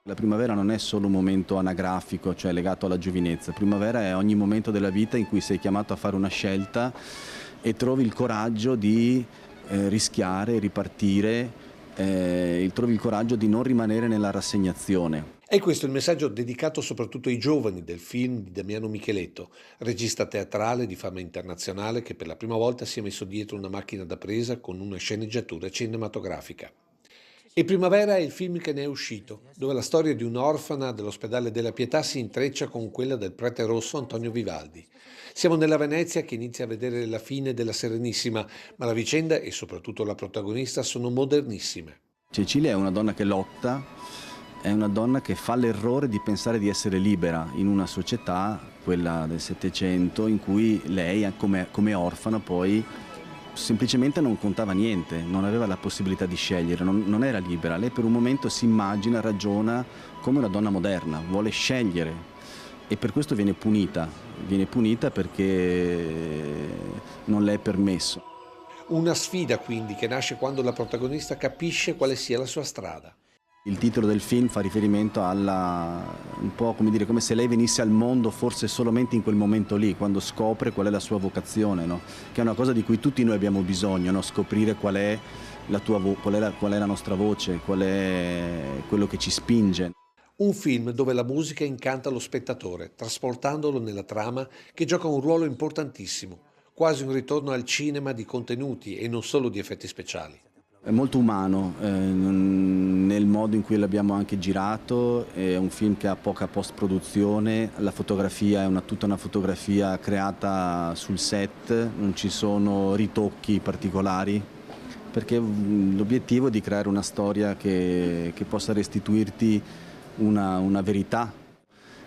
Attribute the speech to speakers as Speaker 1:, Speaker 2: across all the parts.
Speaker 1: La primavera non è solo un momento anagrafico, cioè legato alla giovinezza. Primavera è ogni momento della vita in cui sei chiamato a fare una scelta e trovi il coraggio di rischiare, ripartire, trovi il coraggio di non rimanere nella rassegnazione.
Speaker 2: È questo il messaggio dedicato soprattutto ai giovani del film di Damiano Micheletto, regista teatrale di fama internazionale che per la prima volta si è messo dietro una macchina da presa con una sceneggiatura cinematografica. E Primavera è il film che ne è uscito, dove la storia di un'orfana dell'ospedale della Pietà si intreccia con quella del prete rosso Antonio Vivaldi. Siamo nella Venezia che inizia a vedere la fine della Serenissima, ma la vicenda e soprattutto la protagonista sono modernissime.
Speaker 1: Cecilia è una donna che lotta, è una donna che fa l'errore di pensare di essere libera in una società, quella del Settecento, in cui lei, come orfana, poi semplicemente non contava niente, non aveva la possibilità di scegliere, non era libera. Lei per un momento si immagina, ragiona come una donna moderna, vuole scegliere e per questo viene punita perché non le è permesso.
Speaker 2: Una sfida quindi che nasce quando la protagonista capisce quale sia la sua strada.
Speaker 1: Il titolo del film fa riferimento un po' come dire, come se lei venisse al mondo forse solamente in quel momento lì, quando scopre qual è la sua vocazione, no? Che è una cosa di cui tutti noi abbiamo bisogno, no? Scoprire qual è qual è la nostra voce, qual è quello che ci spinge.
Speaker 2: Un film dove la musica incanta lo spettatore, trasportandolo nella trama che gioca un ruolo importantissimo, quasi un ritorno al cinema di contenuti e non solo di effetti speciali.
Speaker 1: È molto umano nel modo in cui l'abbiamo anche girato, è un film che ha poca post-produzione, la fotografia è tutta una fotografia creata sul set, non ci sono ritocchi particolari, perché l'obiettivo è di creare una storia che possa restituirti una verità,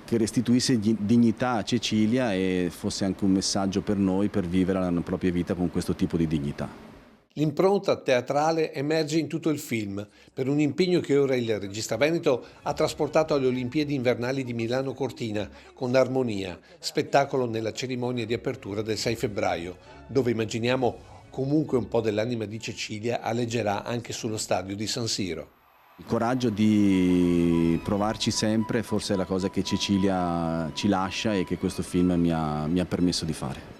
Speaker 1: che restituisse dignità a Cecilia e fosse anche un messaggio per noi per vivere la propria vita con questo tipo di dignità.
Speaker 2: L'impronta teatrale emerge in tutto il film, per un impegno che ora il regista veneto ha trasportato alle Olimpiadi invernali di Milano Cortina, con Armonia, spettacolo nella cerimonia di apertura del 6 febbraio, dove immaginiamo comunque un po' dell'anima di Cecilia aleggerà anche sullo stadio di San Siro.
Speaker 1: Il coraggio di provarci sempre forse è la cosa che Cecilia ci lascia e che questo film mi ha permesso di fare.